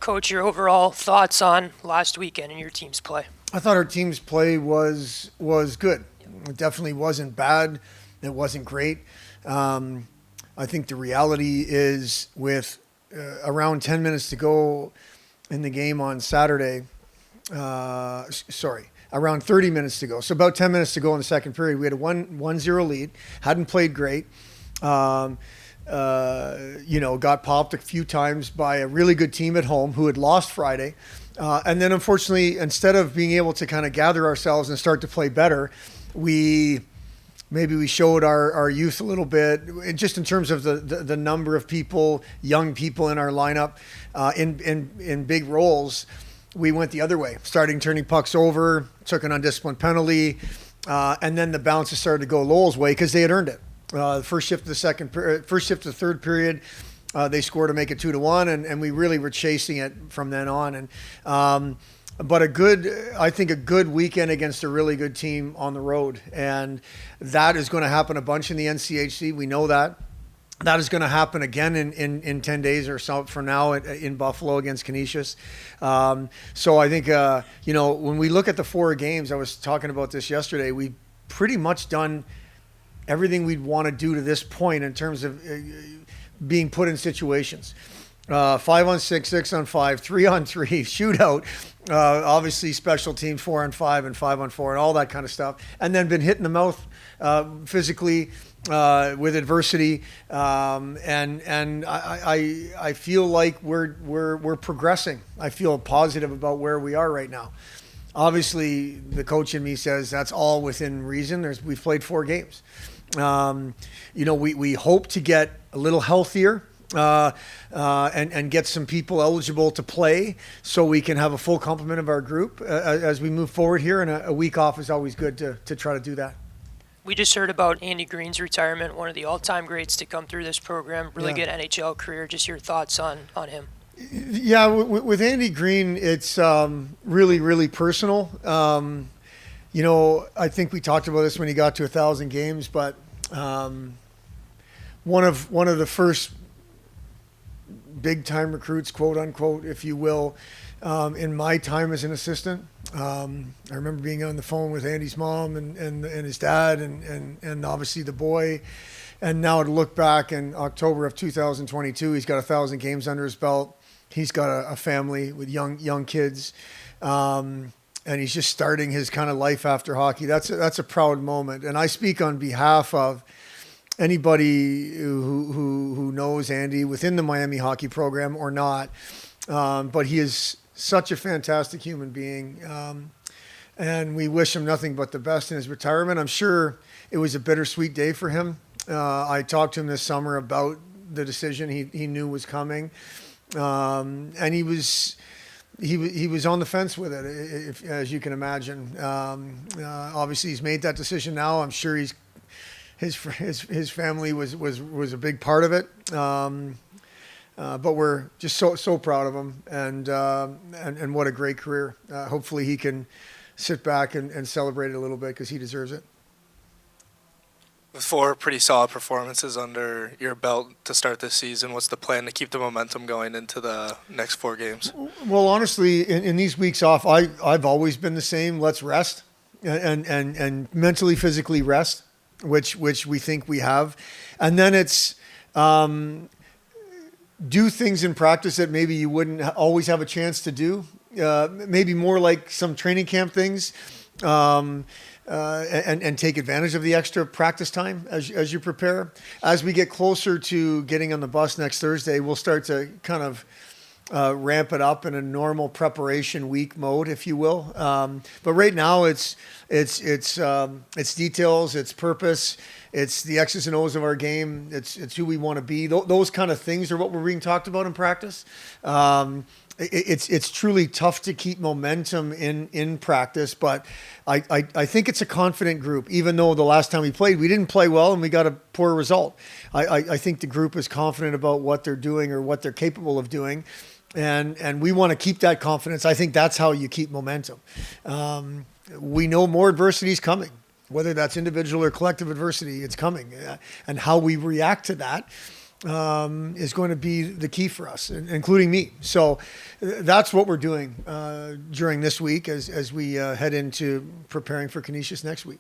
Coach, your overall thoughts on last weekend and your team's play? I thought our team's play was good. It definitely wasn't bad. It wasn't great. I think the reality is with around 10 minutes to go in the game on Saturday, around 30 minutes to go. So about 10 minutes to go in the second period, we had a 1-0 lead, hadn't played great. Got popped a few times by a really good team at home who had lost Friday. And then unfortunately, instead of being able to kind of gather ourselves and start to play better, we showed our youth a little bit, just in terms of the number of people, young people in our lineup in big roles. We went the other way, starting turning pucks over, took an undisciplined penalty, and then the bounces started to go Lowell's way because they had earned it. The first shift of the third period, they scored to make it 2-1, and we really were chasing it from then on. But a good weekend against a really good team on the road, and that is going to happen a bunch in the NCHC. We know that. That is going to happen again in 10 days or so from now in Buffalo against Canisius. So I think, when we look at the 4 games, I was talking about this yesterday, we've pretty much done everything we'd want to do to this point in terms of being put in situations. 5-on-6, 6-on-5, 3-on-3, shootout, obviously special teams, 4-on-5 and 5-on-4 and all that kind of stuff. And then been hit in the mouth physically with adversity. And I feel like we're progressing. I feel positive about where we are right now. Obviously, the coach in me says that's all within reason. We've played 4 games. We hope to get a little healthier and get some people eligible to play so we can have a full complement of our group as we move forward here. And a week off is always good to try to do that. We just heard about Andy Green's retirement, one of the all-time greats to come through this program. Really good NHL career. Just your thoughts on him. Yeah, with Andy Green, it's really, really personal. I think we talked about this when he got to 1,000 games, but one of the first big-time recruits, quote unquote, if you will, in my time as an assistant. I remember being on the phone with Andy's mom and his dad and obviously the boy. And now to look back in October of 2022, he's got 1,000 games under his belt. He's got a family with young kids. And he's just starting his kind of life after hockey. That's a proud moment. And I speak on behalf of anybody who knows Andy within the Miami hockey program or not. But he is such a fantastic human being. And we wish him nothing but the best in his retirement. I'm sure it was a bittersweet day for him. I talked to him this summer about the decision he knew was coming. And he was on the fence with it, as you can imagine. Obviously, he's made that decision now. I'm sure his family was a big part of it. But we're just so proud of him, and what a great career. Hopefully, he can sit back and celebrate it a little bit because he deserves it. With 4 pretty solid performances under your belt to start this season, what's the plan to keep the momentum going into the next 4 games? Well, honestly, in these weeks off, I've always been the same. Let's rest and mentally, physically rest, which we think we have. And then it's do things in practice that maybe you wouldn't always have a chance to do. Maybe more like some training camp things. And take advantage of the extra practice time as you prepare. As we get closer to getting on the bus next Thursday, we'll start to kind of ramp it up in a normal preparation week mode, if you will. But right now, it's details, it's purpose, it's the X's and O's of our game, it's who we want to be. Those kind of things are what we're being talked about in practice. It's truly tough to keep momentum in practice, but I think it's a confident group. Even though the last time we played, we didn't play well and we got a poor result. I think the group is confident about what they're doing or what they're capable of doing, and we want to keep that confidence. I think that's how you keep momentum. We know more adversity is coming, whether that's individual or collective adversity. It's coming, and how we react to that is going to be the key for us, including me. So that's what we're doing during this week as we head into preparing for Canisius next week.